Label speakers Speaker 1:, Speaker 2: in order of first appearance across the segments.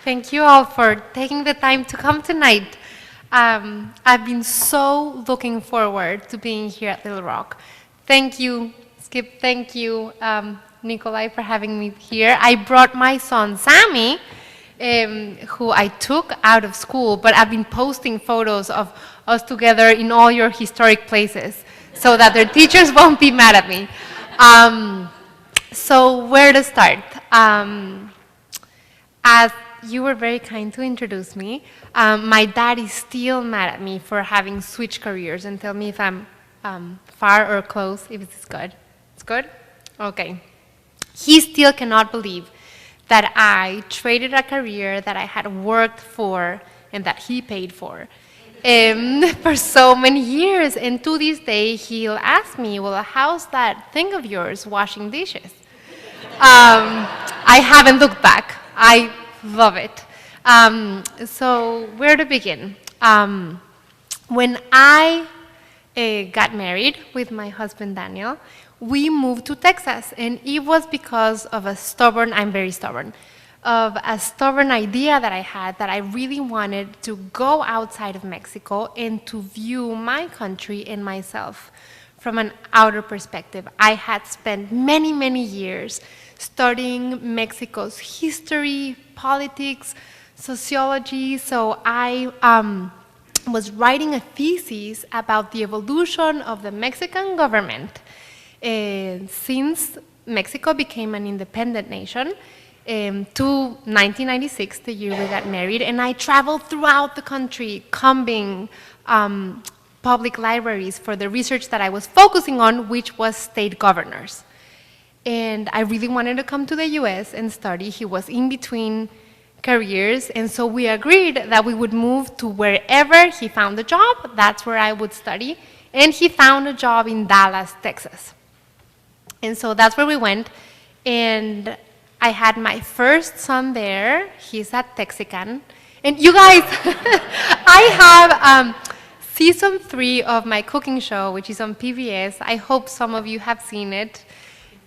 Speaker 1: Thank you all for taking the time to come tonight. I've been so looking forward to being here at Little Rock. Thank you, Skip. Thank you, Nikolai, for having me here. I brought my son, Sammy, who I took out of school, but I've been posting photos of us together in all your historic places so that their teachers won't be mad at me. So where to start? As you were very kind to introduce me, my dad is still mad at me for having switched careers and tell me if I'm far or close, if it's good. It's good? Okay. He still cannot believe that I traded a career that I had worked for and that he paid for so many years. And to this day, he'll ask me, well, how's that thing of yours washing dishes? I haven't looked back. I love it. So where to begin? When I got married with my husband, Daniel, we moved to Texas, and it was because of I'm very stubborn, of a stubborn idea that I had that I really wanted to go outside of Mexico and to view my country and myself from an outer perspective. I had spent many, many years studying Mexico's history, politics, sociology, so I was writing a thesis about the evolution of the Mexican government since Mexico became an independent nation to 1996, the year we got married, and I traveled throughout the country combing public libraries for the research that I was focusing on, which was state governors. And I really wanted to come to the US and study. He was in between careers, and so we agreed that we would move to wherever he found a job. That's where I would study. And he found a job in Dallas, Texas. And so that's where we went. And I had my first son there. He's at Texican. And you guys, I have season 3 of my cooking show, which is on PBS. I hope some of you have seen it.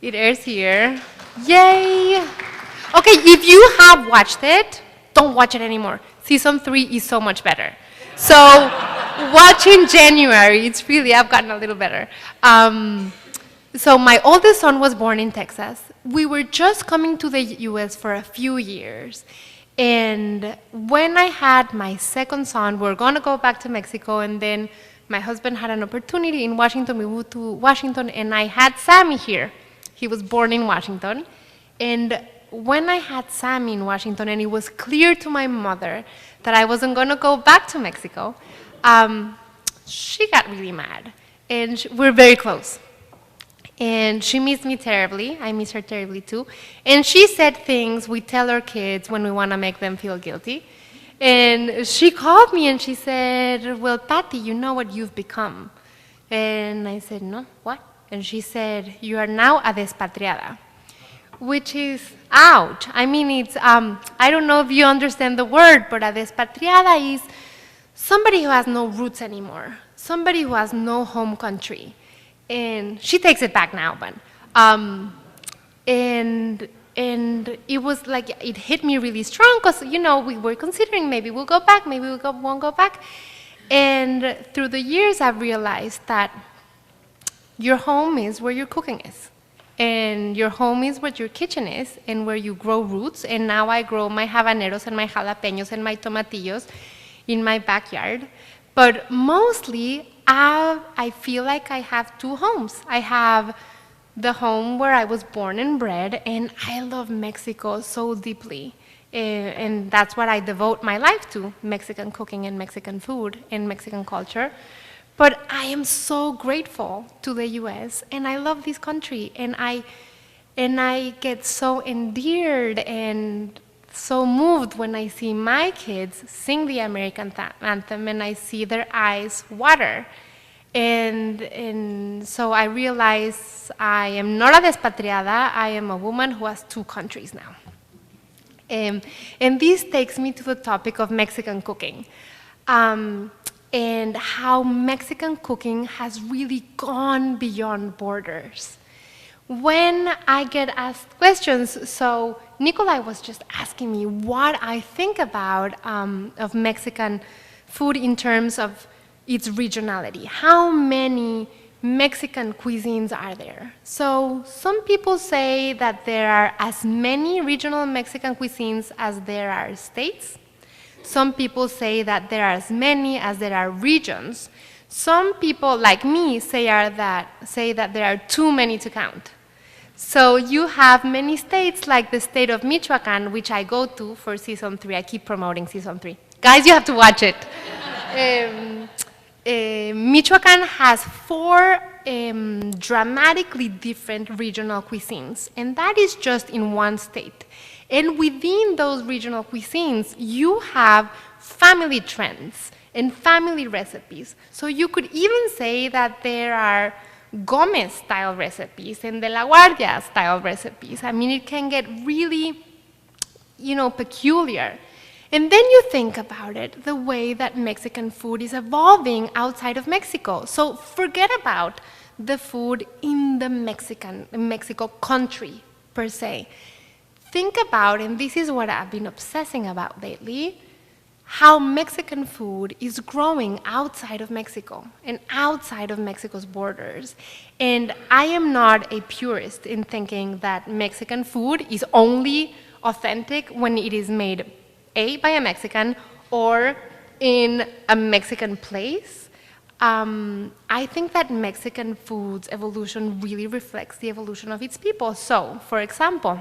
Speaker 1: It airs here. Yay! Okay, if you have watched it, don't watch it anymore. Season 3 is so much better. So watch in January. It's really, I've gotten a little better. So my oldest son was born in Texas. We were just coming to the US for a few years. And when I had my second son, we were going to go back to Mexico, and then my husband had an opportunity in Washington. We moved to Washington, and I had Sammy here. He was born in Washington. And when I had Sammy in Washington, and it was clear to my mother that I wasn't going to go back to Mexico, she got really mad. And we're very close. And she missed me terribly. I miss her terribly too. And she said things we tell our kids when we want to make them feel guilty. And she called me and she said, well, Pati, you know what you've become. And I said, no, what? And she said, you are now a despatriada, which is, ouch. I mean, it's, I don't know if you understand the word, but a despatriada is somebody who has no roots anymore, somebody who has no home country. And she takes it back now, but, and it was like, it hit me really strong because, you know, we were considering maybe we'll go back, maybe we won't go back. And through the years, I've realized that your home is where your cooking is. And your home is where your kitchen is and where you grow roots. And now I grow my habaneros and my jalapenos and my tomatillos in my backyard. But mostly, I feel like I have two homes. I have the home where I was born and bred, and I love Mexico so deeply. And that's what I devote my life to, Mexican cooking and Mexican food and Mexican culture. But I am so grateful to the US, and I love this country, and I get so endeared and so moved when I see my kids sing the American anthem and I see their eyes water. And so I realize I am not a despatriada, I am a woman who has two countries now. And this takes me to the topic of Mexican cooking. And how Mexican cooking has really gone beyond borders. When I get asked questions, so Nikolai was just asking me what I think about of Mexican food in terms of its regionality. How many Mexican cuisines are there? So some people say that there are as many regional Mexican cuisines as there are states. Some people say that there are as many as there are regions. Some people, like me, say that there are too many to count. So you have many states, like the state of Michoacan, which I go to for season 3. I keep promoting season 3. Guys, you have to watch it. Michoacan has 4 dramatically different regional cuisines, and that is just in one state. And within those regional cuisines, you have family trends and family recipes. So you could even say that there are Gomez-style recipes and De La Guardia-style recipes. I mean, it can get really, peculiar. And then you think about it, the way that Mexican food is evolving outside of Mexico. So forget about the food in the Mexico country, per se. Think about, and this is what I've been obsessing about lately, how Mexican food is growing outside of Mexico and outside of Mexico's borders. And I am not a purist in thinking that Mexican food is only authentic when it is made by a Mexican or in a Mexican place. I think that Mexican food's evolution really reflects the evolution of its people. So, for example,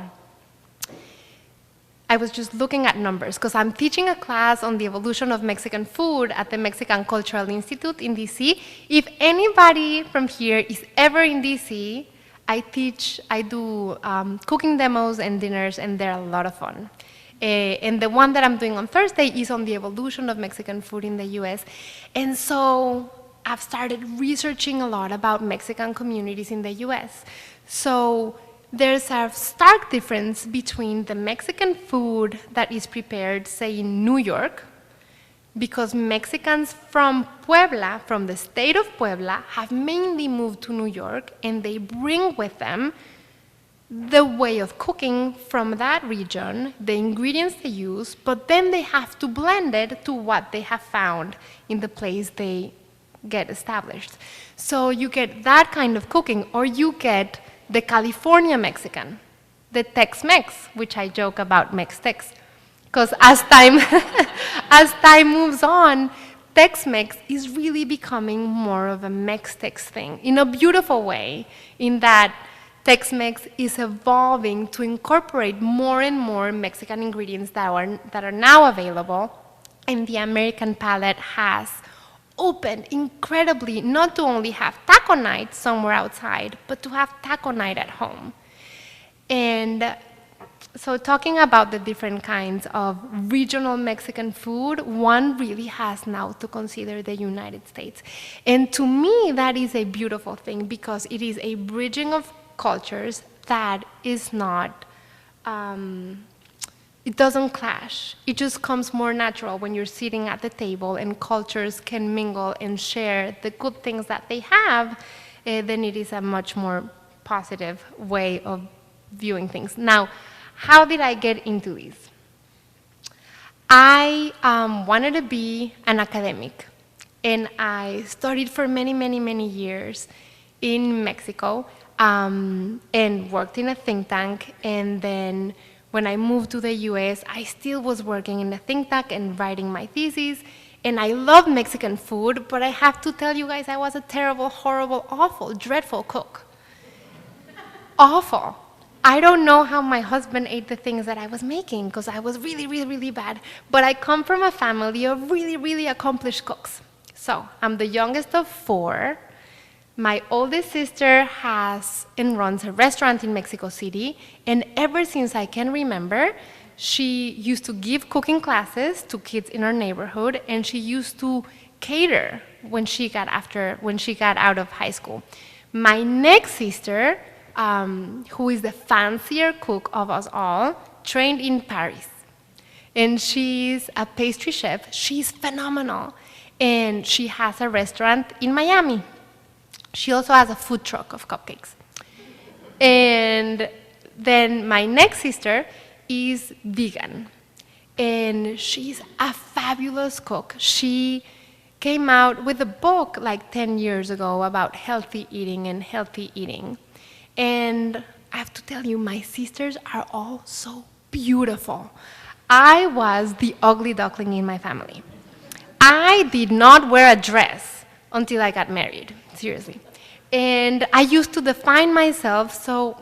Speaker 1: I was just looking at numbers because I'm teaching a class on the evolution of Mexican food at the Mexican Cultural Institute in DC. If anybody from here is ever in DC, I do cooking demos and dinners, and they're a lot of fun. And the one that I'm doing on Thursday is on the evolution of Mexican food in the US. And so I've started researching a lot about Mexican communities in the US. So there's a stark difference between the Mexican food that is prepared, say, in New York, because Mexicans from Puebla, from the state of Puebla, have mainly moved to New York, and they bring with them the way of cooking from that region, the ingredients they use, but then they have to blend it to what they have found in the place they get established. So you get that kind of cooking, or you get the California Mexican, the Tex-Mex, which I joke about Mex-Tex, because as time moves on, Tex-Mex is really becoming more of a Mex-Tex thing in a beautiful way, in that Tex-Mex is evolving to incorporate more and more Mexican ingredients that are now available, and the American palate has opened incredibly, not to only have taco night somewhere outside, but to have taco night at home. And so talking about the different kinds of regional Mexican food, one really has now to consider the United States. And to me, that is a beautiful thing, because it is a bridging of cultures that is not, it doesn't clash. It just comes more natural when you're sitting at the table and cultures can mingle and share the good things that they have, then it is a much more positive way of viewing things. Now, how did I get into this? I wanted to be an academic, and I studied for many, many, many years in Mexico, and worked in a think tank, and then when I moved to the US, I still was working in a think tank and writing my thesis, and I love Mexican food, but I have to tell you guys, I was a terrible, horrible, awful, dreadful cook. Awful. I don't know how my husband ate the things that I was making, because I was really, really, really bad. But I come from a family of really, really accomplished cooks. So I'm the youngest of 4. My oldest sister has and runs a restaurant in Mexico City, and ever since I can remember, she used to give cooking classes to kids in our neighborhood, and she used to cater when she got out of high school. My next sister, who is the fancier cook of us all, trained in Paris, and she's a pastry chef. She's phenomenal, and she has a restaurant in Miami. She also has a food truck of cupcakes. And then my next sister is vegan. And she's a fabulous cook. She came out with a book like 10 years ago about healthy eating and healthy eating. And I have to tell you, my sisters are all so beautiful. I was the ugly duckling in my family. I did not wear a dress until I got married, seriously. And I used to define myself, so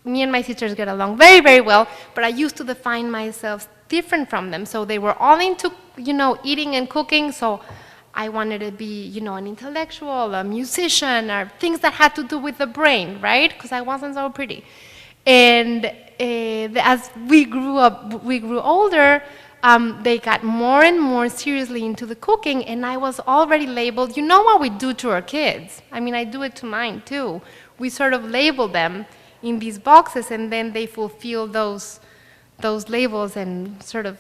Speaker 1: me and my sisters get along very, very well, but I used to define myself different from them. So they were all into, eating and cooking, so I wanted to be, an intellectual, a musician, or things that had to do with the brain, right? Because I wasn't so pretty. And as we grew older, they got more and more seriously into the cooking, and I was already labeled, you know what we do to our kids? I mean, I do it to mine too. We sort of label them in these boxes, and then they fulfill those labels and sort of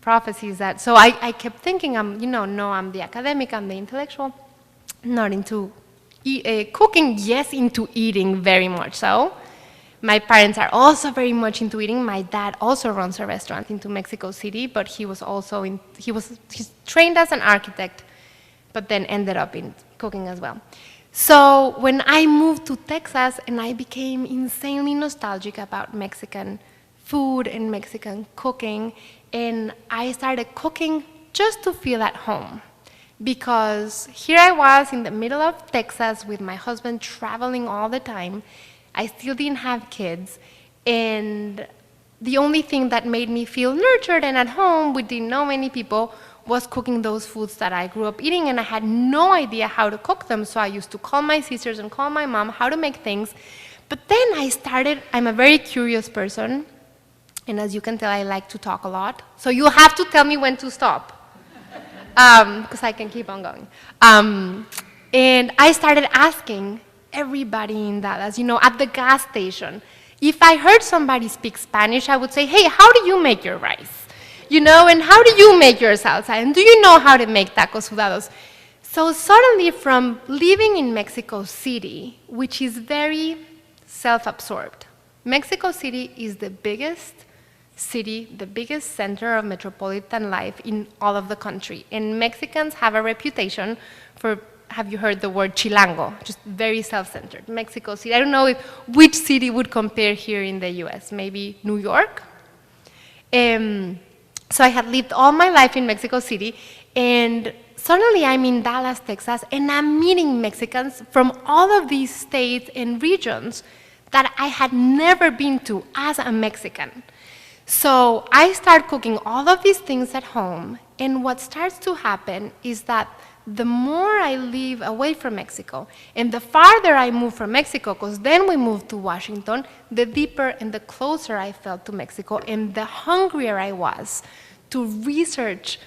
Speaker 1: prophecies that, so I kept thinking, I'm the academic, I'm the intellectual, not into cooking, yes, into eating very much so. My parents are also very much into eating. My dad also runs a restaurant into Mexico City, but he's trained as an architect, but then ended up in cooking as well. So when I moved to Texas and I became insanely nostalgic about Mexican food and Mexican cooking, and I started cooking just to feel at home. Because here I was in the middle of Texas with my husband traveling all the time. I still didn't have kids, and the only thing that made me feel nurtured and at home, we didn't know many people, was cooking those foods that I grew up eating, and I had no idea how to cook them, so I used to call my sisters and call my mom how to make things. But then I'm a very curious person, and as you can tell, I like to talk a lot, so you'll have to tell me when to stop, because I can keep on going. And I started asking everybody in Dallas, at the gas station. If I heard somebody speak Spanish, I would say, hey, how do you make your rice? And how do you make your salsa? And do you know how to make tacos sudados? So suddenly from living in Mexico City, which is very self-absorbed, Mexico City is the biggest city, the biggest center of metropolitan life in all of the country. And Mexicans have a reputation for, have you heard the word chilango? Just very self-centered. Mexico City. I don't know which city would compare here in the US. Maybe New York? So I had lived all my life in Mexico City, and suddenly I'm in Dallas, Texas, and I'm meeting Mexicans from all of these states and regions that I had never been to as a Mexican. So I start cooking all of these things at home, and what starts to happen is that the more I live away from Mexico, and the farther I move from Mexico, because then we moved to Washington, the deeper and the closer I felt to Mexico, and the hungrier I was to research,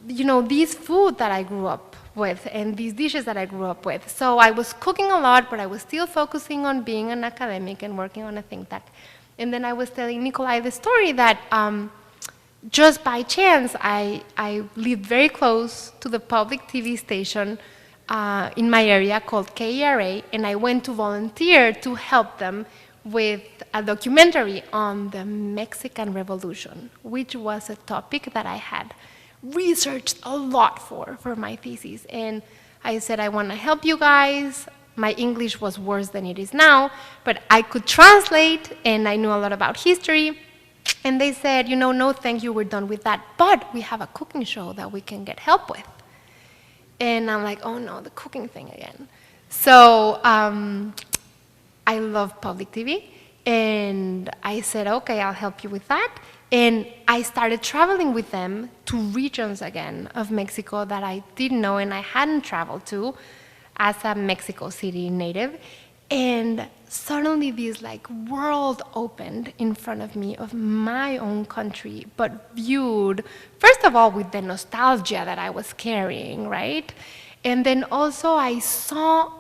Speaker 1: these food that I grew up with, and these dishes that I grew up with. So I was cooking a lot, but I was still focusing on being an academic and working on a think tank. And then I was telling Nikolai the story that just by chance, I lived very close to the public TV station in my area called KERA, and I went to volunteer to help them with a documentary on the Mexican Revolution, which was a topic that I had researched a lot for my thesis. And I said, I want to help you guys. My English was worse than it is now, but I could translate, and I knew a lot about history. And they said, no, thank you, we're done with that. But we have a cooking show that we can get help with. And I'm like, oh no, the cooking thing again. So I love public TV. And I said, okay, I'll help you with that. And I started traveling with them to regions again of Mexico that I didn't know and I hadn't traveled to as a Mexico City native. And suddenly this world opened in front of me of my own country, but viewed, first of all, with the nostalgia that I was carrying, right? And then also I saw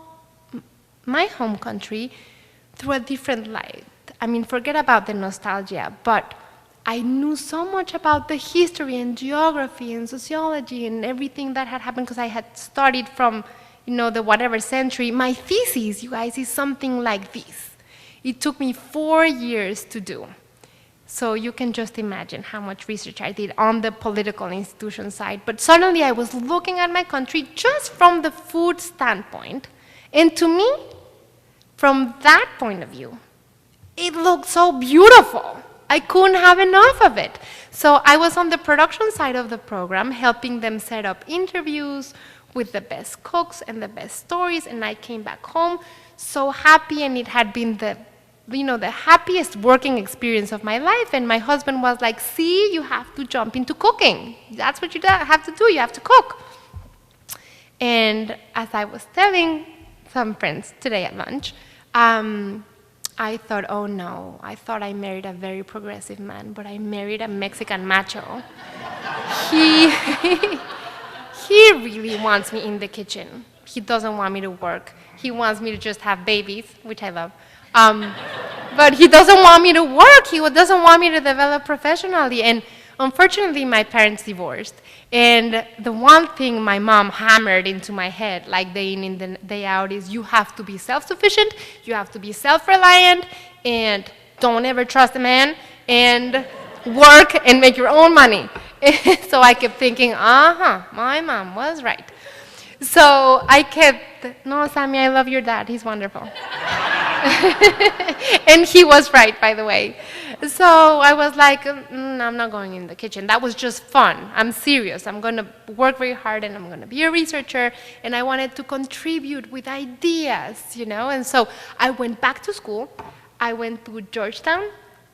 Speaker 1: my home country through a different light. I mean, forget about the nostalgia, but I knew so much about the history and geography and sociology and everything that had happened because I had studied from the whatever century. My thesis, you guys, is something like this. It took me 4 years to do. So you can just imagine how much research I did on the political institution side. But suddenly I was looking at my country just from the food standpoint. And to me, from that point of view, it looked so beautiful. I couldn't have enough of it. So I was on the production side of the program, helping them set up interviews with the best cooks and the best stories. And I came back home so happy, and it had been the happiest working experience of my life. And my husband was like, see, you have to jump into cooking. That's what you have to do. You have to cook. And as I was telling some friends today at lunch, I thought, oh no, I thought I married a very progressive man, but I married a Mexican macho. He really wants me in the kitchen. He doesn't want me to work. He wants me to just have babies, which I love. But he doesn't want me to work. He doesn't want me to develop professionally. And unfortunately, my parents divorced. And the one thing my mom hammered into my head, like day in and day out, is you have to be self-sufficient, you have to be self-reliant, and don't ever trust a man, and work and make your own money. So I kept thinking, my mom was right. So I kept, no, Sammy, I love your dad. He's wonderful. And he was right, by the way. So I was like, I'm not going in the kitchen. That was just fun. I'm serious. I'm going to work very hard, and I'm going to be a researcher, and I wanted to contribute with ideas, And so I went back to school. I went to Georgetown,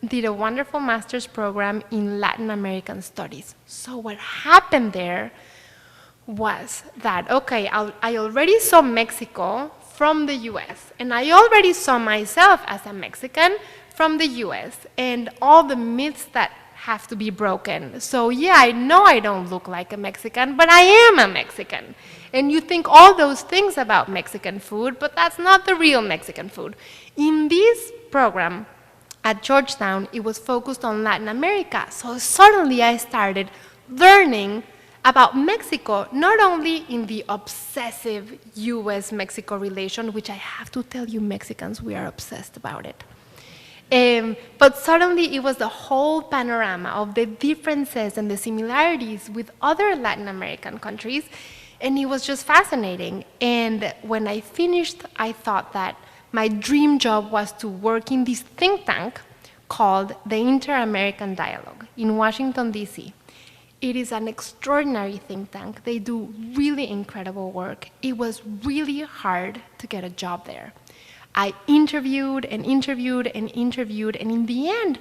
Speaker 1: did a wonderful master's program in Latin American studies. So what happened there was that, okay, I already saw Mexico from the US, and I already saw myself as a Mexican from the US, and all the myths that have to be broken. So yeah, I know I don't look like a Mexican, but I am a Mexican. And you think all those things about Mexican food, but that's not the real Mexican food. In this program at Georgetown, it was focused on Latin America. So suddenly I started learning about Mexico, not only in the obsessive US-Mexico relation, which I have to tell you, Mexicans, we are obsessed about it. But suddenly it was the whole panorama of the differences and the similarities with other Latin American countries, and it was just fascinating. And when I finished, I thought that my dream job was to work in this think tank called the Inter-American Dialogue in Washington, D.C. It is an extraordinary think tank. They do really incredible work. It was really hard to get a job there. I interviewed and interviewed and interviewed, and in the end,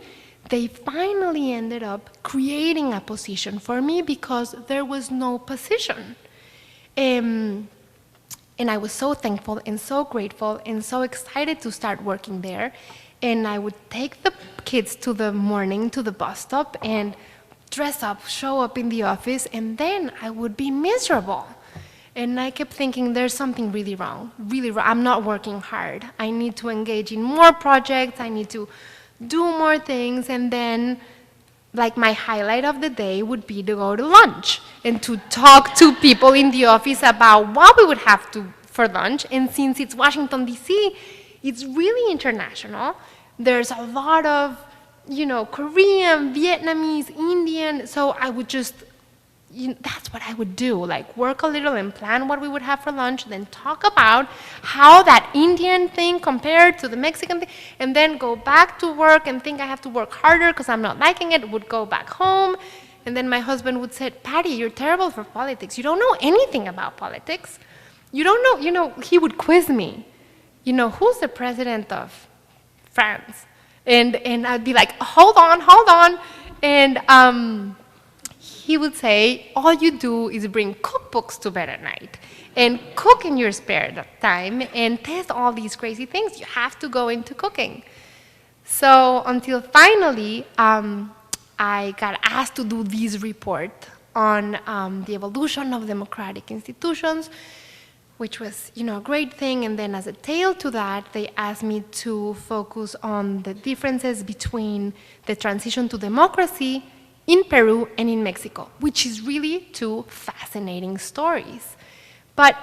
Speaker 1: they finally ended up creating a position for me because there was no position. And I was so thankful and so grateful and so excited to start working there. And I would take the kids to the morning to the bus stop and dress up, show up in the office, and then I would be miserable. And I kept thinking, there's something really wrong, really wrong. I'm not working hard. I need to engage in more projects. I need to do more things. And then, like, my highlight of the day would be to go to lunch and to talk to people in the office about what we would have for lunch. And since it's Washington, D.C., it's really international. There's a lot of Korean, Vietnamese, Indian, so I would just, that's what I would do, like work a little and plan what we would have for lunch, then talk about how that Indian thing compared to the Mexican thing, and then go back to work and think I have to work harder because I'm not liking it, would go back home, and then my husband would say, Patty, you're terrible for politics. You don't know anything about politics. You don't know, he would quiz me. Who's the president of France? And I'd be like, hold on. And he would say, all you do is bring cookbooks to bed at night and cook in your spare time and test all these crazy things. You have to go into cooking. So until finally, I got asked to do this report on the evolution of democratic institutions, which was, a great thing. And then as a tail to that, they asked me to focus on the differences between the transition to democracy in Peru and in Mexico, which is really two fascinating stories. But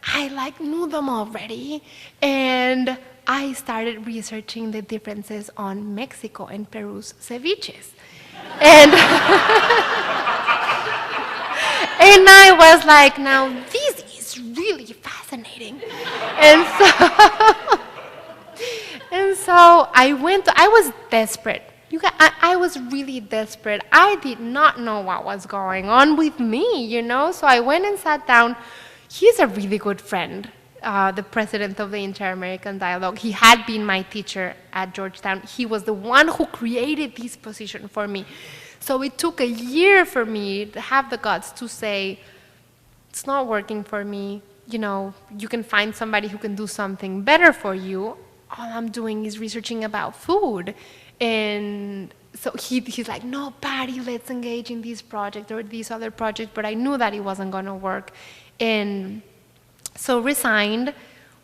Speaker 1: I like knew them already, and I started researching the differences on Mexico and Peru's ceviches. And, and I was like, now this is really fascinating. And so, and so I was desperate. I was really desperate. I did not know what was going on with me, So I went and sat down. He's a really good friend, the president of the Inter-American Dialogue. He had been my teacher at Georgetown. He was the one who created this position for me. So it took a year for me to have the guts to say, it's not working for me. You can find somebody who can do something better for you. All I'm doing is researching about food. And so he's like, no, Patty, let's engage in this project or this other project. But I knew that it wasn't going to work. And so resigned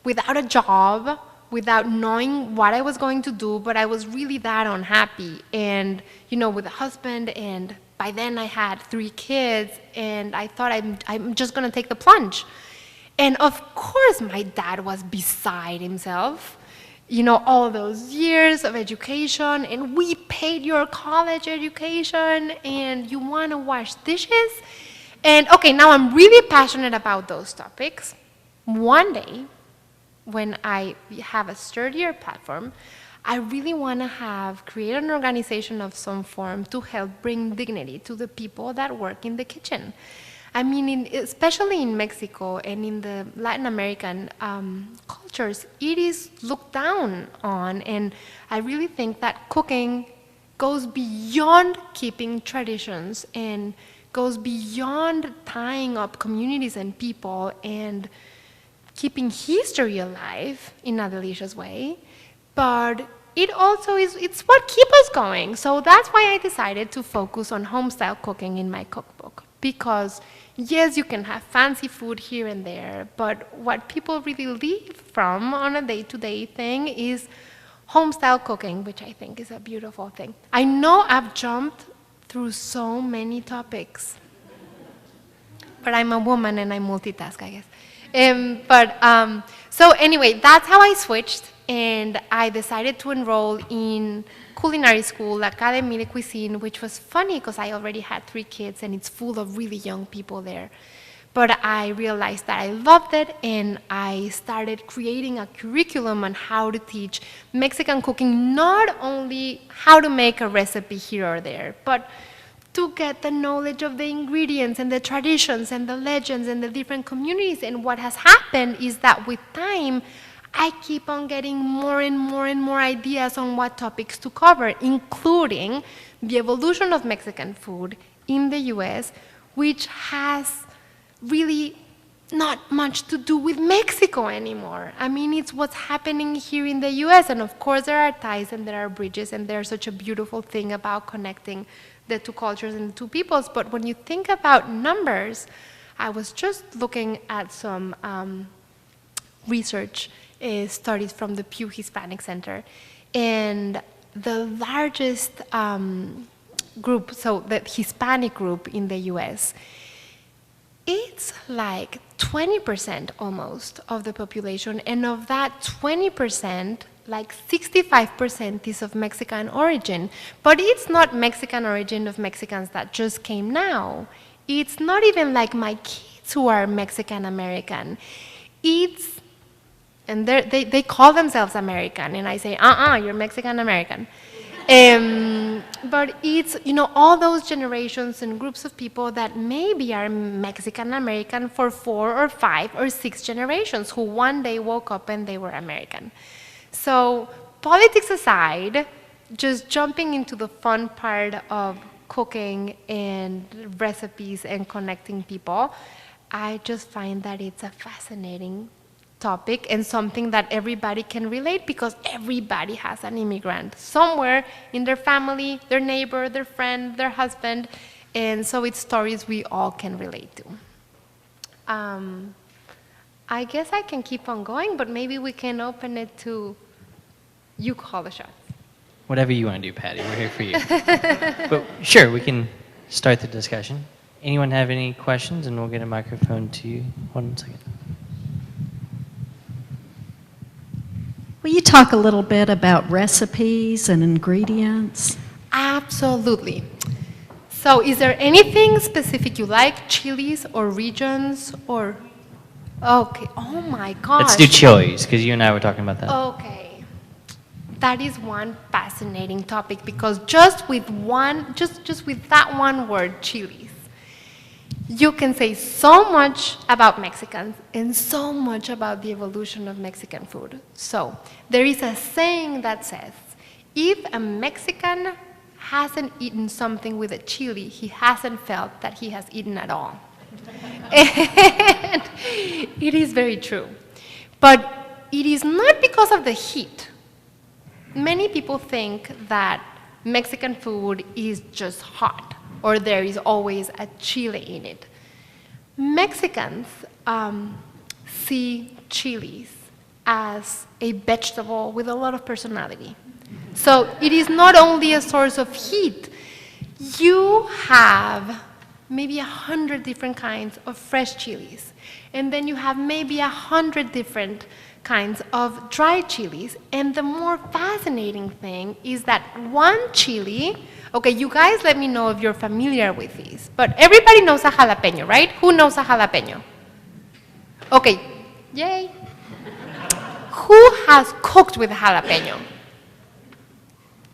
Speaker 1: without a job, without knowing what I was going to do, but I was really that unhappy. And, with a husband, and by then I had 3 kids, and I thought I'm just going to take the plunge. And of course my dad was beside himself. All those years of education, and we paid your college education, and you want to wash dishes? And okay, now I'm really passionate about those topics. One day, when I have a sturdier platform, I really want to create an organization of some form to help bring dignity to the people that work in the kitchen. I mean, especially in Mexico and in the Latin American cultures, it is looked down on. And I really think that cooking goes beyond keeping traditions and goes beyond tying up communities and people and keeping history alive in a delicious way. But it also it's what keeps us going. So that's why I decided to focus on home-style cooking in my cookbook. Because yes, you can have fancy food here and there, but what people really live from on a day-to-day thing is home-style cooking, which I think is a beautiful thing. I know I've jumped through so many topics, but I'm a woman and I multitask, I guess. So anyway, that's how I switched, and I decided to enroll in culinary school, Académie de Cuisine, which was funny because I already had 3 kids and it's full of really young people there. But I realized that I loved it, and I started creating a curriculum on how to teach Mexican cooking, not only how to make a recipe here or there, but to get the knowledge of the ingredients and the traditions and the legends and the different communities. And what has happened is that with time, I keep on getting more and more and more ideas on what topics to cover, including the evolution of Mexican food in the US, which has really not much to do with Mexico anymore. I mean, it's what's happening here in the US, and of course there are ties and there are bridges, and there's such a beautiful thing about connecting the 2 cultures and the 2 peoples. But when you think about numbers, I was just looking at some research studies from the Pew Hispanic Center, and the largest group, so the Hispanic group in the US, it's like 20% almost of the population, and of that 20%, like 65% is of Mexican origin. But it's not Mexican origin of Mexicans that just came now. It's not even like my kids who are Mexican American. And they call themselves American, and I say, you're Mexican American. But it's, all those generations and groups of people that maybe are Mexican American for 4 or 5 or 6 generations, who one day woke up and they were American. So politics aside, just jumping into the fun part of cooking and recipes and connecting people, I just find that it's a fascinating topic and something that everybody can relate, because everybody has an immigrant somewhere in their family, their neighbor, their friend, their husband, and so it's stories we all can relate to. I guess I can keep on going, but maybe we can open it to you call the shots.
Speaker 2: Whatever you want to do, Patty. We're here for you. But sure, we can start the discussion. Anyone have any questions? And we'll get a microphone to you. Hold on a second.
Speaker 3: Will you talk a little bit about recipes and ingredients?
Speaker 1: Absolutely. So is there anything specific you like, chilies or regions or? Okay, oh my gosh.
Speaker 2: Let's do chilies, because you and I were talking about that.
Speaker 1: Okay. That is one fascinating topic because just with that one word, chilies, you can say so much about Mexicans and so much about the evolution of Mexican food. So there is a saying that says, if a Mexican hasn't eaten something with a chili, he hasn't felt that he has eaten at all. And it is very true. But it is not because of the heat. Many people think that Mexican food is just hot, or there is always a chile in it. Mexicans see chilies as a vegetable with a lot of personality. So it is not only a source of heat. You have maybe 100 different kinds of fresh chilies, and then you have maybe 100 different kinds of dry chilies. And the more fascinating thing is that one chili, okay, you guys let me know if you're familiar with these, but everybody knows a jalapeno, right? Who knows a jalapeno? Okay, yay. Who has cooked with jalapeno?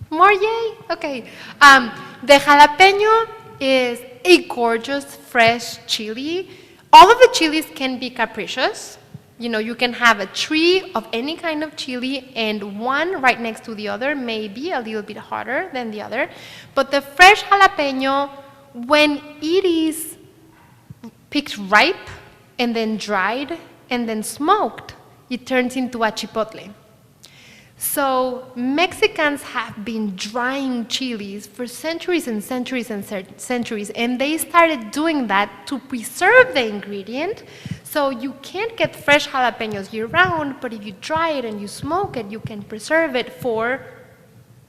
Speaker 1: More yay? Okay. The jalapeno is a gorgeous fresh chili. All of the chilies can be capricious. You know, you can have a tree of any kind of chili and one right next to the other may be a little bit hotter than the other. But the fresh jalapeno, when it is picked ripe and then dried and then smoked, it turns into a chipotle. So Mexicans have been drying chilies for centuries and centuries and centuries, and they started doing that to preserve the ingredient. So you can't get fresh jalapenos year-round, but if you dry it and you smoke it, you can preserve it for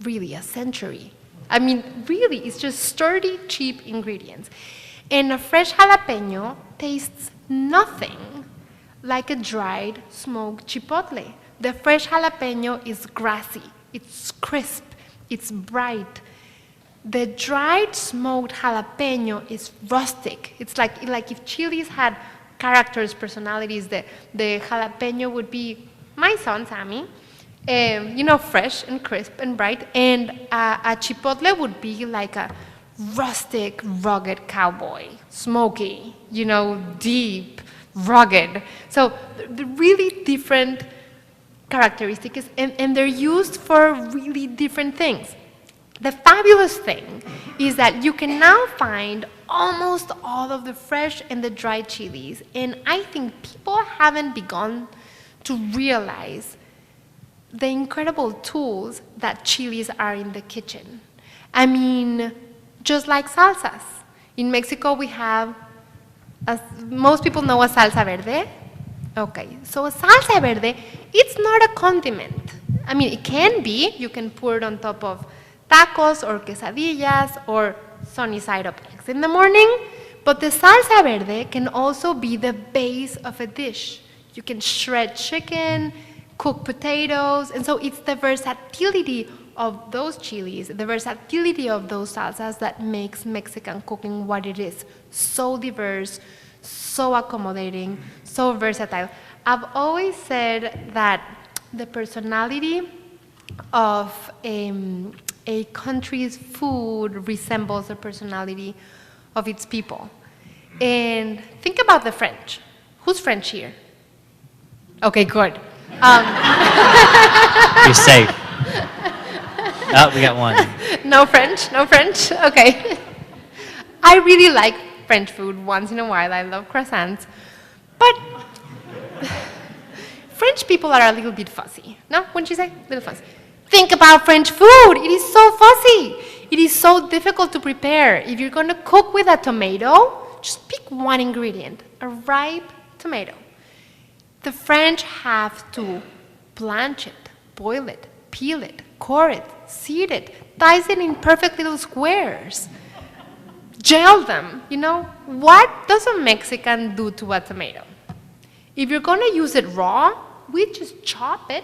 Speaker 1: really a century. I mean, really, it's just sturdy, cheap ingredients. And a fresh jalapeno tastes nothing like a dried, smoked chipotle. The fresh jalapeno is grassy, it's crisp, it's bright. The dried smoked jalapeno is rustic. It's like if chilies had characters, personalities, the jalapeno would be my son, Sammy, you know, fresh and crisp and bright, and a chipotle would be like a rustic, rugged cowboy, smoky, you know, deep, rugged. So the really different characteristics, and they're used for really different things. The fabulous thing is that you can now find almost all of the fresh and the dried chilies, and I think people haven't begun to realize the incredible tools that chilies are in the kitchen. I mean, just like salsas. In Mexico we have, as most people know, a salsa verde. Okay, so a salsa verde, it's not a condiment. I mean, it can be. You can pour it on top of tacos or quesadillas or sunny side up eggs in the morning. But the salsa verde can also be the base of a dish. You can shred chicken, cook potatoes, and so it's the versatility of those chilies, the versatility of those salsas that makes Mexican cooking what it is. So diverse, so accommodating, so versatile. I've always said that the personality of a country's food resembles the personality of its people. And think about the French. Who's French here? Okay, good.
Speaker 2: You're safe. Oh, we got one.
Speaker 1: No French, no French? Okay. I really like French food once in a while. I love croissants. But French people are a little bit fussy. No? Wouldn't you say? A little fussy. Think about French food. It is so fussy. It is so difficult to prepare. If you're going to cook with a tomato, just pick one ingredient, a ripe tomato. The French have to blanch it, boil it, peel it, core it, seed it, dice it in perfect little squares, gel them, you know. What does a Mexican do to a tomato? If you're going to use it raw, we just chop it,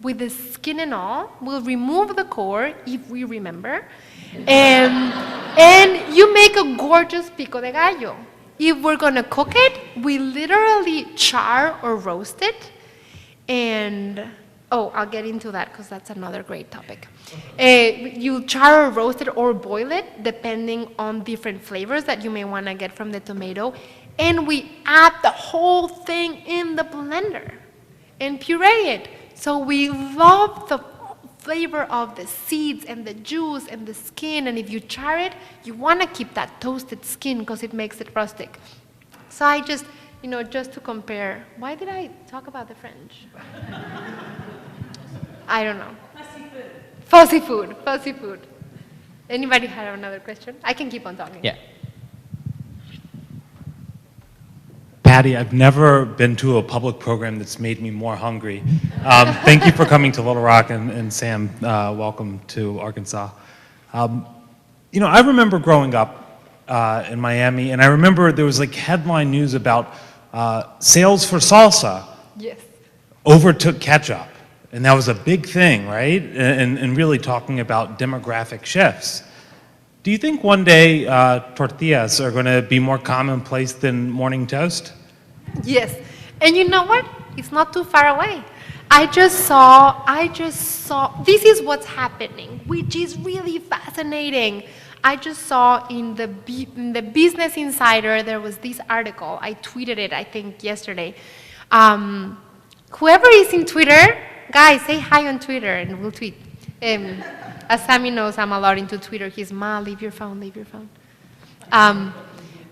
Speaker 1: with the skin and all. We'll remove the core, if we remember. And you make a gorgeous pico de gallo. If we're going to cook it, we literally char or roast it. And, oh, I'll get into that because that's another great topic. You char or roast it or boil it, depending on different flavors that you may want to get from the tomato. And we add the whole thing in the blender and puree it. So we love the flavor of the seeds and the juice and the skin, and if you char it, you want to keep that toasted skin because it makes it rustic. So I just, just to compare, why did I talk about the French? I don't know. Fuzzy food. Anybody have another question? I can keep on talking.
Speaker 2: Yeah.
Speaker 4: Patti, I've never been to a public program that's made me more hungry. Thank you for coming to Little Rock, and Sam, welcome to Arkansas. I remember growing up in Miami, and I remember there was like headline news about sales for salsa
Speaker 1: Yes.
Speaker 4: overtook ketchup, and that was a big thing, right? And really talking about demographic shifts. Do you think one day tortillas are going to be more commonplace than morning toast?
Speaker 1: Yes. And you know what? It's not too far away. I just saw, this is what's happening, which is really fascinating. I just saw in the Business Insider, there was this article. I tweeted it, I think, yesterday. Whoever is in Twitter, guys, say hi on Twitter and we'll tweet. As Sammy knows, I'm a lot into Twitter. He's, Ma, leave your phone.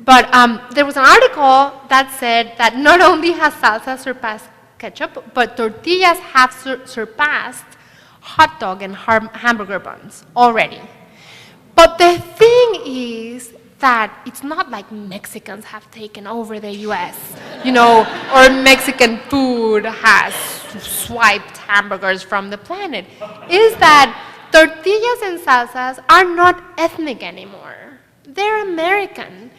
Speaker 1: But there was an article that said that not only has salsa surpassed ketchup, but tortillas have surpassed hot dog and hamburger buns already. But the thing is that it's not like Mexicans have taken over the US, or Mexican food has swiped hamburgers from the planet. Is that tortillas and salsas are not ethnic anymore. They're American.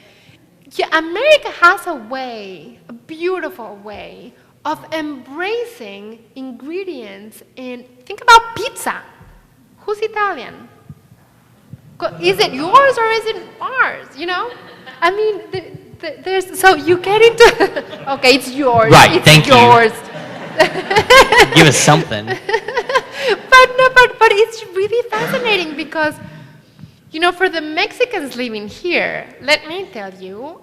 Speaker 1: Yeah, America has a way, a beautiful way, of embracing ingredients in, think about pizza. Who's Italian? Is it yours or is it ours, I mean, there's, so you get into, okay, it's yours.
Speaker 2: Right,
Speaker 1: it's
Speaker 2: thank
Speaker 1: yours.
Speaker 2: you. Give us something.
Speaker 1: But it's really fascinating because, for the Mexicans living here, let me tell you,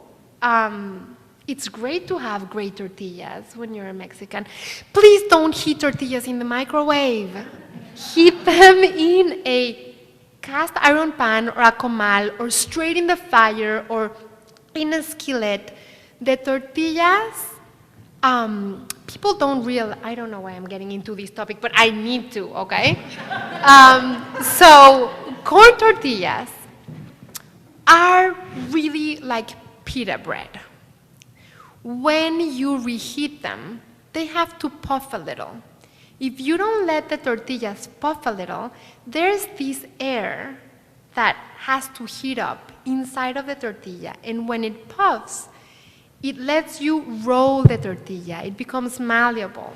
Speaker 1: it's great to have great tortillas when you're a Mexican. Please don't heat tortillas in the microwave. Heat them in a cast iron pan or a comal or straight in the fire or in a skillet. The tortillas, people don't realize, I don't know why I'm getting into this topic, but I need to, okay? So corn tortillas are really like pita bread. When you reheat them, they have to puff a little. If you don't let the tortillas puff a little, there's this air that has to heat up inside of the tortilla. And when it puffs, it lets you roll the tortilla. It becomes malleable.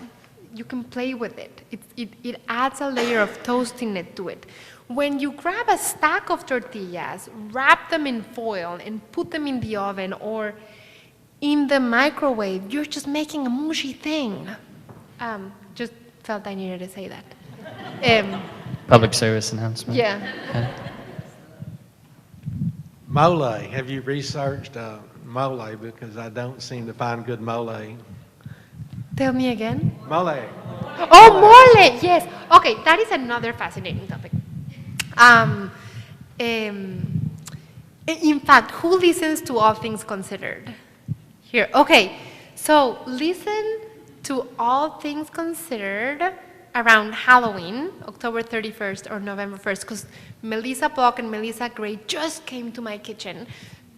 Speaker 1: You can play with it. It adds a layer of toastiness to it. When you grab a stack of tortillas, wrap them in foil, and put them in the oven or in the microwave, you're just making a mushy thing. Just felt I needed to say that.
Speaker 2: Public service announcement.
Speaker 1: Yeah.
Speaker 5: Mole, have you researched mole? Because I don't seem to find good mole.
Speaker 1: Tell me again.
Speaker 5: Mole.
Speaker 1: Oh, mole, yes. Okay, that is another fascinating topic. In fact, who listens to All Things Considered? Here, okay. So listen to All Things Considered around Halloween, October 31st or November 1st, because Melissa Block and Melissa Gray just came to my kitchen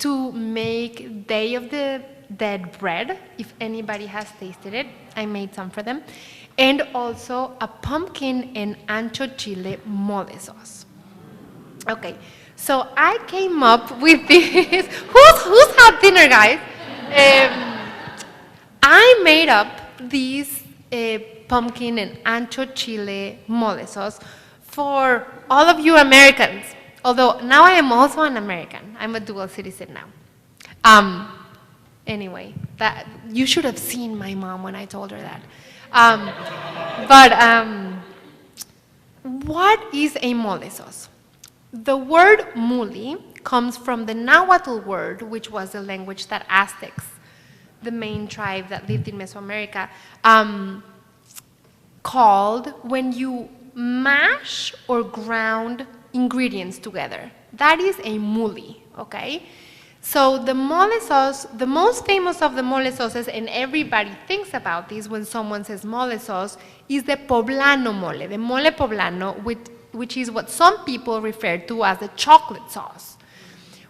Speaker 1: to make Day of the Dead bread. If anybody has tasted it, I made some for them. And also a pumpkin and ancho chile mole sauce. Okay, so I came up with this. Who's had dinner, guys? I made up these pumpkin and ancho chile mole sauce for all of you Americans. Although now I am also an American. I'm a dual citizen now. Anyway, that you should have seen my mom when I told her that. What is a mole sauce? The word muli comes from the Nahuatl word, which was the language that Aztecs, the main tribe that lived in Mesoamerica, called when you mash or ground ingredients together. That is a muli, okay? So the mole sauce, the most famous of the mole sauces, and everybody thinks about this when someone says mole sauce, is the poblano mole, the mole poblano, which is what some people refer to as the chocolate sauce.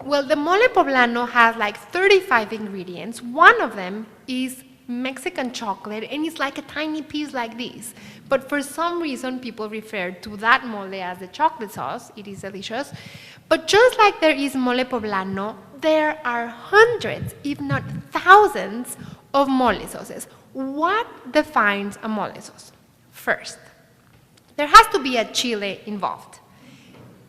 Speaker 1: Well, the mole poblano has like 35 ingredients. One of them is Mexican chocolate, and it's like a tiny piece like this. But for some reason, people refer to that mole as the chocolate sauce. It is delicious. But just like there is mole poblano, there are hundreds, if not thousands, of mole sauces. What defines a mole sauce? First, there has to be a chile involved.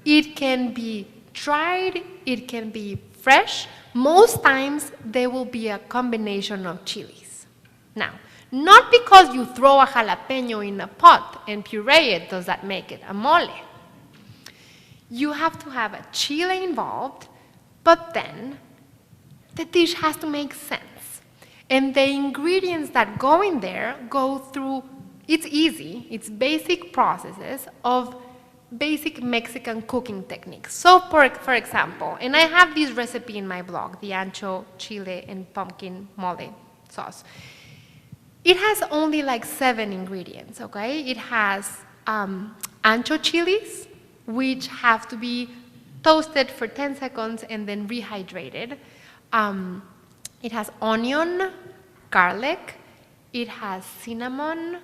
Speaker 1: It can be dried, it can be fresh. Most times, there will be a combination of chilies. Now, not because you throw a jalapeno in a pot and puree it, does that make it a mole. You have to have a chile involved, but then the dish has to make sense. And the ingredients that go in there go through, it's easy, it's basic processes of basic Mexican cooking techniques. So for example, and I have this recipe in my blog, the ancho, chile, and pumpkin mole sauce. It has only like 7 ingredients, okay? It has ancho chilies, which have to be toasted for 10 seconds and then rehydrated. It has onion, garlic, it has cinnamon,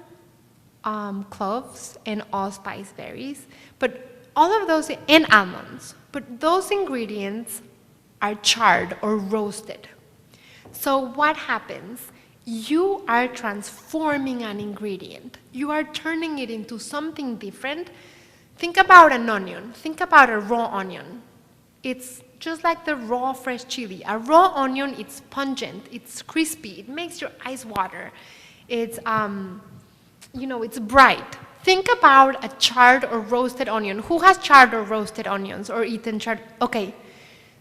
Speaker 1: cloves, and allspice berries. But all of those, and almonds, but those ingredients are charred or roasted. So what happens? You are transforming an ingredient. You are turning it into something different. Think about an onion. Think about a raw onion. It's just like the raw fresh chili. A raw onion, it's pungent, it's crispy, it makes your eyes water. It's, it's bright. Think about a charred or roasted onion. Who has charred or roasted onions or eaten charred? Okay.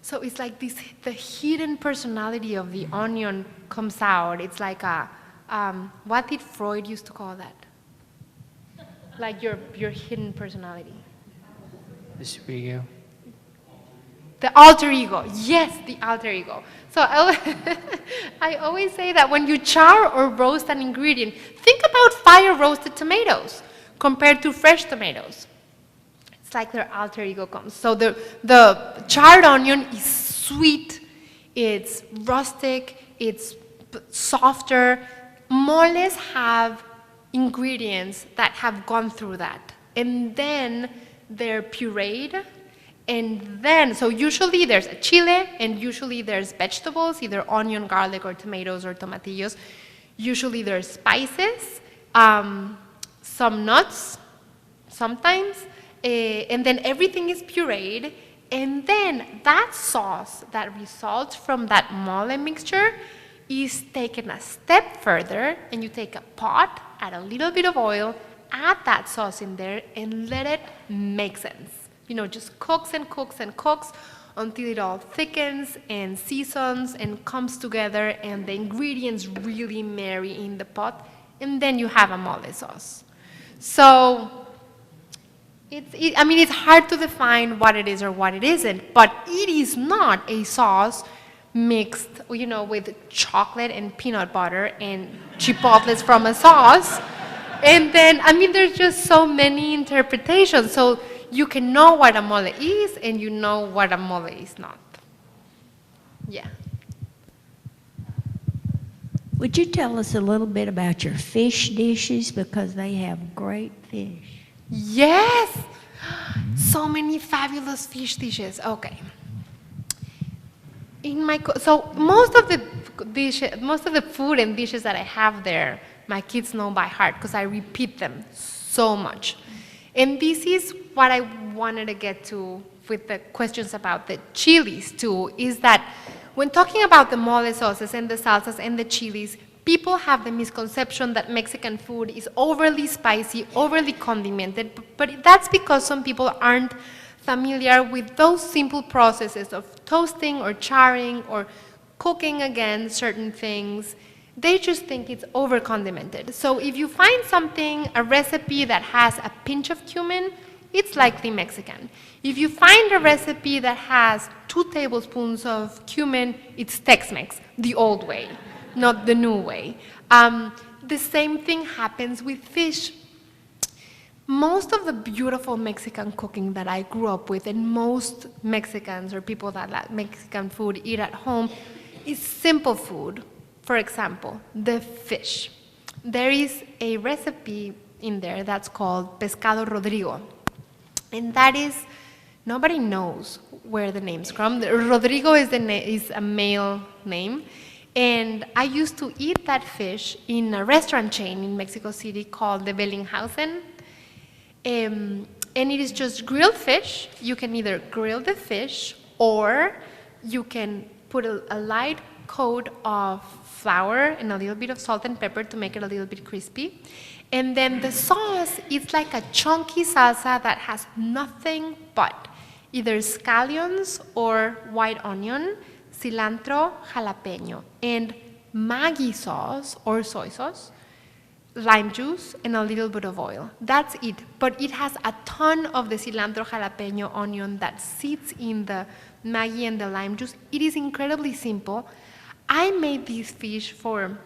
Speaker 1: So it's like this, the hidden personality of the onion comes out. It's like a, what did Freud used to call that? Like your hidden personality.
Speaker 2: The superego.
Speaker 1: The alter ego. Yes, the alter ego. So I always say that when you char or roast an ingredient, think about fire roasted tomatoes compared to fresh tomatoes. It's like their alter ego comes. So the charred onion is sweet, it's rustic, it's softer. Moles have ingredients that have gone through that. And then they're pureed. And then, so usually there's a chile, and usually there's vegetables, either onion, garlic, or tomatoes, or tomatillos. Usually there's spices, some nuts, sometimes, and then everything is pureed. And then that sauce that results from that mole mixture is taken a step further, and you take a pot, add a little bit of oil, add that sauce in there, and let it make sense. Just cooks and cooks and cooks until it all thickens and seasons and comes together, and the ingredients really marry in the pot, and then you have a mole sauce. So, it's hard to define what it is or what it isn't, but it is not a sauce mixed, with chocolate and peanut butter and chipotles from a sauce. And then, there's just so many interpretations. So you can know what a mole is, and you know what a mole is not. Yeah.
Speaker 6: Would you tell us a little bit about your fish dishes, because they have great fish?
Speaker 1: Yes! So many fabulous fish dishes. Okay. So most of the food and dishes that I have there My kids know by heart because I repeat them so much. And this is what I wanted to get to with the questions about the chilies too, is that when talking about the mole sauces and the salsas and the chilies, people have the misconception that Mexican food is overly spicy, overly condimented, but that's because some people aren't familiar with those simple processes of toasting or charring or cooking again certain things. They just think it's over condimented. So if you find something, a recipe that has a pinch of cumin, it's likely Mexican. If you find a recipe that has 2 tablespoons of cumin, it's Tex-Mex, the old way, not the new way. The same thing happens with fish. Most of the beautiful Mexican cooking that I grew up with, and most Mexicans or people that like Mexican food eat at home, is simple food. For example, the fish. There is a recipe in there that's called Pescado Rodrigo. And that is, nobody knows where the name's from. Rodrigo is a male name. And I used to eat that fish in a restaurant chain in Mexico City called the Bellinghausen. And it is just grilled fish. You can either grill the fish or you can put a light coat of flour and a little bit of salt and pepper to make it a little bit crispy. And then the sauce is like a chunky salsa that has nothing but either scallions or white onion, cilantro, jalapeno, and Maggi sauce or soy sauce, lime juice, and a little bit of oil. That's it. But it has a ton of the cilantro, jalapeno, onion that sits in the Maggi and the lime juice. It is incredibly simple. I made these fish for,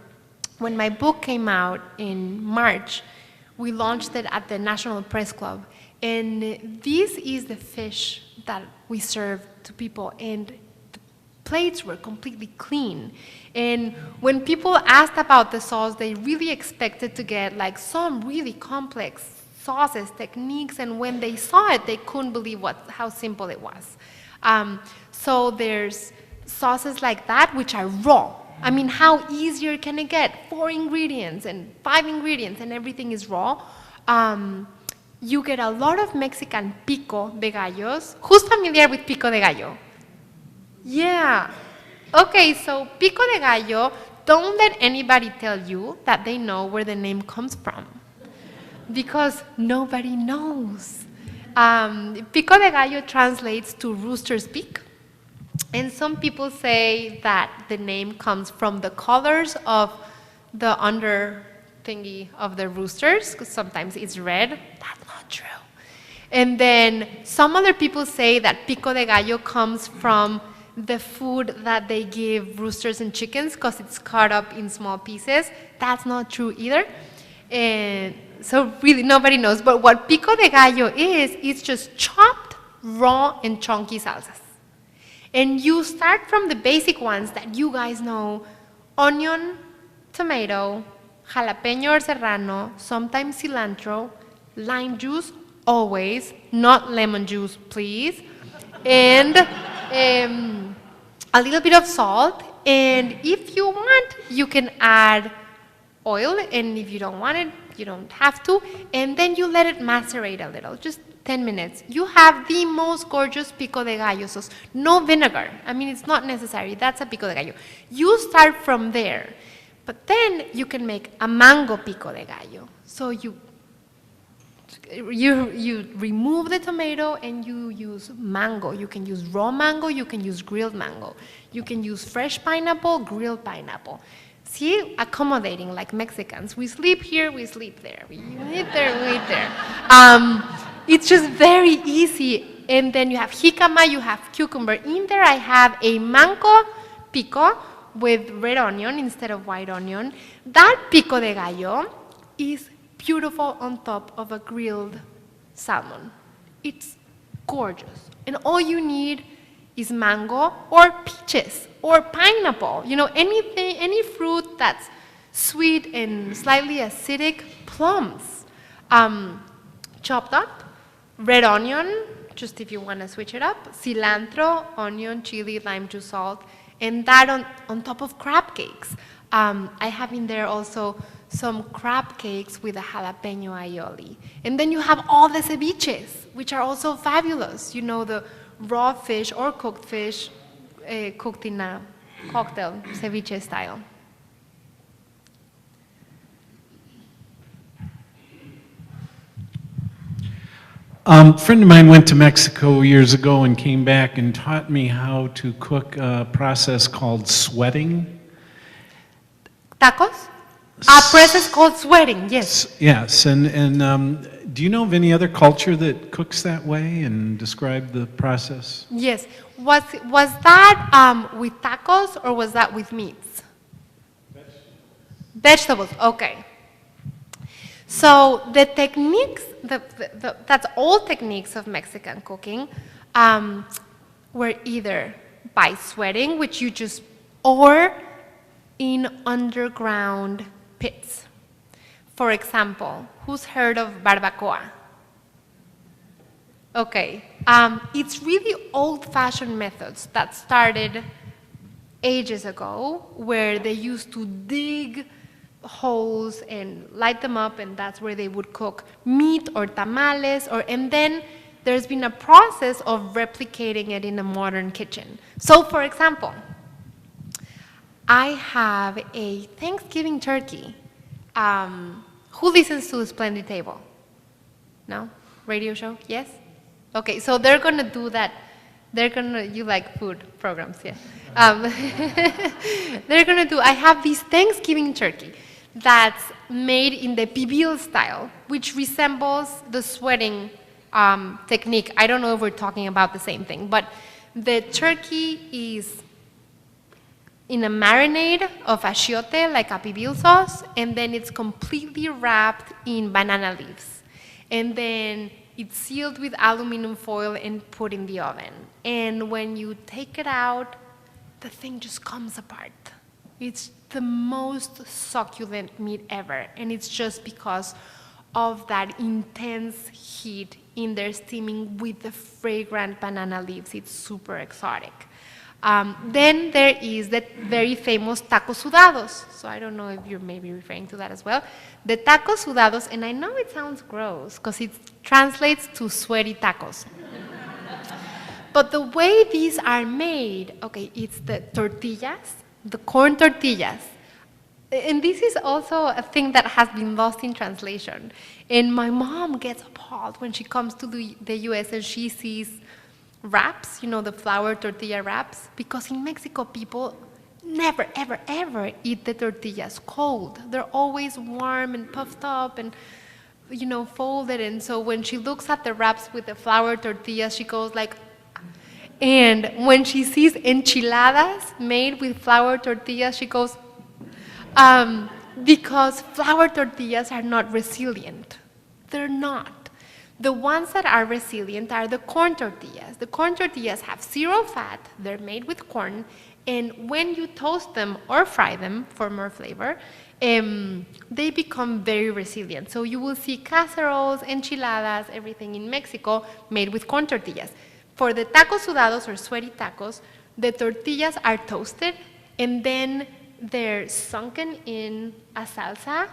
Speaker 1: when my book came out in March, we launched it at the National Press Club. And this is the fish that we served to people. And the plates were completely clean. And when people asked about the sauce, they really expected to get like some really complex sauces, techniques, and when they saw it, they couldn't believe how simple it was. So there's sauces like that, which are raw. I mean, how easier can it get? 4 ingredients and 5 ingredients and everything is raw. You get a lot of Mexican Pico de Gallos. Who's familiar with Pico de Gallo? Yeah. Okay, so Pico de Gallo, don't let anybody tell you that they know where the name comes from, because nobody knows. Pico de Gallo translates to rooster's beak. And some people say that the name comes from the colors of the under thingy of the roosters, because sometimes it's red. That's not true. And then some other people say that Pico de Gallo comes from the food that they give roosters and chickens because it's cut up in small pieces. That's not true either. And so really nobody knows. But what Pico de Gallo is, it's just chopped, raw, and chunky salsas. And you start from the basic ones that you guys know: onion, tomato, jalapeno or serrano, sometimes cilantro, lime juice, always, not lemon juice, please, and a little bit of salt. And if you want, you can add oil, and if you don't want it, you don't have to. And then you let it macerate a little, just 10 minutes. You have the most gorgeous Pico de Gallo sauce. No vinegar. I mean, it's not necessary. That's a Pico de Gallo. You start from there. But then you can make a mango Pico de Gallo. So you remove the tomato and you use mango. You can use raw mango. You can use grilled mango. You can use fresh pineapple, grilled pineapple. See, accommodating like Mexicans. We sleep here, we sleep there. We eat there, we eat there. It's just very easy. And then you have jicama, you have cucumber. In there I have a mango pico with red onion instead of white onion. That Pico de Gallo is beautiful on top of a grilled salmon. It's gorgeous. And all you need is mango or peaches or pineapple. You know, anything, any fruit that's sweet and slightly acidic, plums. Chopped up, red onion, just if you want to switch it up, cilantro, onion, chili, lime juice, salt, and that on top of crab cakes. I have in there also some crab cakes with a jalapeno aioli. And then you have all the ceviches, which are also fabulous. You know, the raw fish or cooked fish cooked in a cocktail, ceviche style.
Speaker 7: A friend of mine went to Mexico years ago and came back and taught me how to cook a process called sweating.
Speaker 1: Tacos? A process called sweating, yes.
Speaker 7: Yes, and do you know of any other culture that cooks that way and describe the process?
Speaker 1: Yes. Was that with tacos or was that with meats? Vegetables, okay. So the techniques, that's all techniques of Mexican cooking, were either by sweating, which you just, or in underground pits. For example, who's heard of barbacoa? Okay, it's really old-fashioned methods that started ages ago, where they used to dig holes and light them up, and that's where they would cook meat or tamales, and then there's been a process of replicating it in a modern kitchen. So, for example, I have a Thanksgiving turkey. Who listens to Splendid Table? No? Radio show? Yes? Okay, so they're gonna do that. You like food programs, yeah. I have this Thanksgiving turkey that's made in the pibil style, which resembles the sweating technique. I don't know if we're talking about the same thing, but the turkey is in a marinade of achiote, like a pibil sauce, and then it's completely wrapped in banana leaves. And then it's sealed with aluminum foil and put in the oven. And when you take it out, the thing just comes apart. It's the most succulent meat ever, and it's just because of that intense heat in there steaming with the fragrant banana leaves. It's super exotic. Then there is the very famous tacos sudados. So I don't know if you're maybe referring to that as well. The tacos sudados, and I know it sounds gross because it translates to sweaty tacos. But the way these are made, okay, it's the tortillas, the corn tortillas. And this is also a thing that has been lost in translation. And my mom gets appalled when she comes to the US and she sees wraps, you know, the flour tortilla wraps, because in Mexico people never, ever, ever eat the tortillas cold. They're always warm and puffed up and, you know, folded. And so when she looks at the wraps with the flour tortillas, she goes like, and when she sees enchiladas made with flour tortillas, she goes, because flour tortillas are not resilient. They're not. The ones that are resilient are the corn tortillas. The corn tortillas have 0 fat, they're made with corn, and when you toast them or fry them for more flavor, they become very resilient. So you will see casseroles, enchiladas, everything in Mexico made with corn tortillas. For the tacos sudados or sweaty tacos, the tortillas are toasted and then they're sunken in a salsa,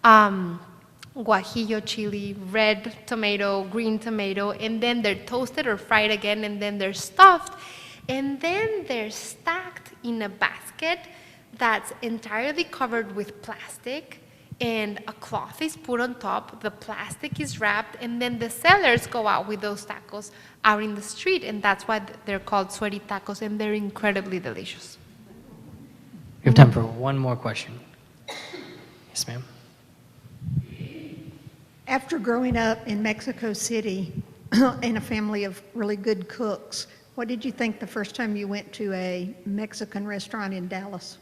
Speaker 1: guajillo chili, red tomato, green tomato, and then they're toasted or fried again, and then they're stuffed, and then they're stacked in a basket that's entirely covered with plastic, and a cloth is put on top, the plastic is wrapped, and then the sellers go out with those tacos out in the street, and that's why they're called sweaty tacos, and they're incredibly delicious.
Speaker 2: We have time for one more question. Yes, ma'am.
Speaker 8: After growing up in Mexico City in a family of really good cooks, what did you think the first time you went to a Mexican restaurant in Dallas?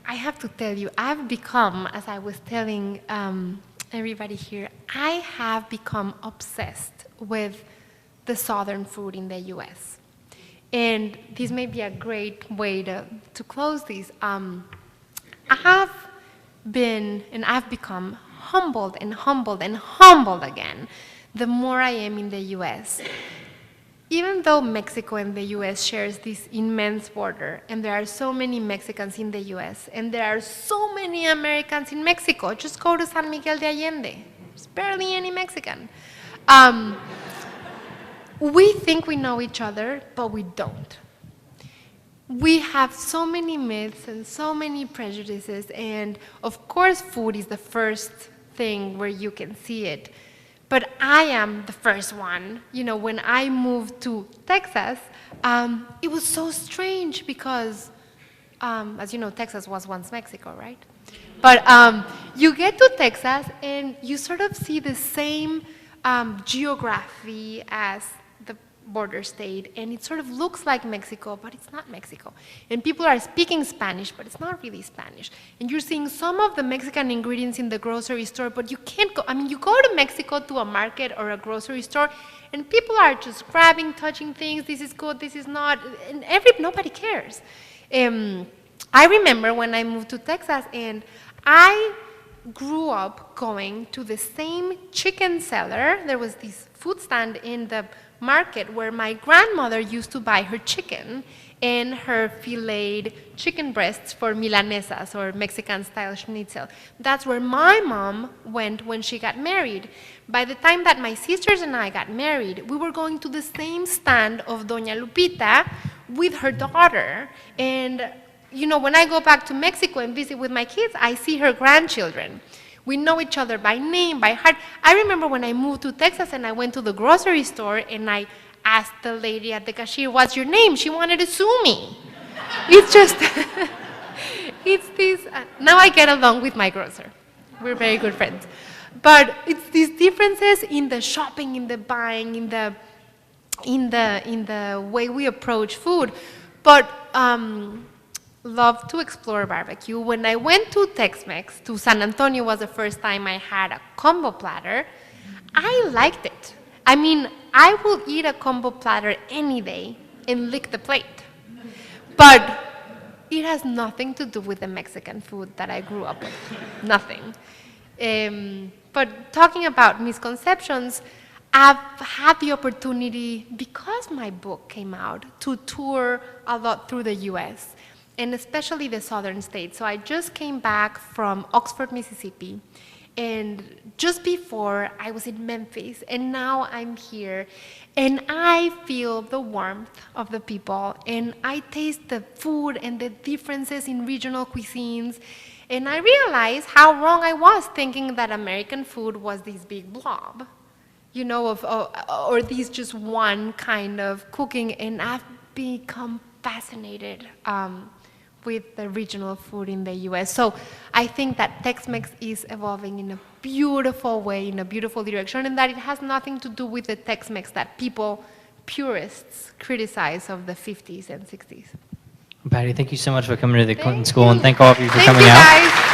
Speaker 1: I have to tell you, I've become, as I was telling everybody here, I have become obsessed with the Southern food in the US. And this may be a great way to close this. I have been, and I've become humbled and humbled and humbled again the more I am in the US. even though Mexico and the US shares this immense border, and there are so many Mexicans in the US, and there are so many Americans in Mexico, just go to San Miguel de Allende. There's barely any Mexican. We think we know each other, but we don't. We have so many myths and so many prejudices, and of course food is the first thing where you can see it. But I am the first one. You know, when I moved to Texas, it was so strange because, as you know, Texas was once Mexico, right? But you get to Texas and you sort of see the same geography as the border state, and it sort of looks like Mexico, but it's not Mexico. And people are speaking Spanish, but it's not really Spanish. And you're seeing some of the Mexican ingredients in the grocery store, but you can't go, I mean, you go to Mexico to a market or a grocery store, and people are just grabbing, touching things, this is good, this is not, and nobody cares. I remember when I moved to Texas, and I grew up going to the same chicken seller. There was this food stand in the market where my grandmother used to buy her chicken and her filleted chicken breasts for milanesas or Mexican-style schnitzel. That's where my mom went when she got married. By the time that my sisters and I got married, we were going to the same stand of Doña Lupita with her daughter. And you know, when I go back to Mexico and visit with my kids, I see her grandchildren. We know each other by name, by heart. I remember when I moved to Texas and I went to the grocery store and I asked the lady at the cashier, "What's your name?" She wanted to sue me. It's just, it's this, now I get along with my grocer. We're very good friends. But it's these differences in the shopping, in the buying, in the way we approach food. But love to explore barbecue. When I went to Tex-Mex, to San Antonio was the first time I had a combo platter, I liked it. I mean, I will eat a combo platter any day and lick the plate. But it has nothing to do with the Mexican food that I grew up with. Nothing. But talking about misconceptions, I've had the opportunity, because my book came out, to tour a lot through the US, and especially the southern states. So I just came back from Oxford, Mississippi, and just before I was in Memphis, and now I'm here, and I feel the warmth of the people, and I taste the food and the differences in regional cuisines, and I realize how wrong I was thinking that American food was this big blob, you know, or these just one kind of cooking, and I've become fascinated with the regional food in the US. So I think that Tex-Mex is evolving in a beautiful way, in a beautiful direction, and that it has nothing to do with the Tex-Mex that people, purists, criticize of the 50s and 60s.
Speaker 2: Patty, thank you so much for coming to the Clinton School, and thank all of you for
Speaker 1: Thank
Speaker 2: coming
Speaker 1: you
Speaker 2: out.
Speaker 1: guys.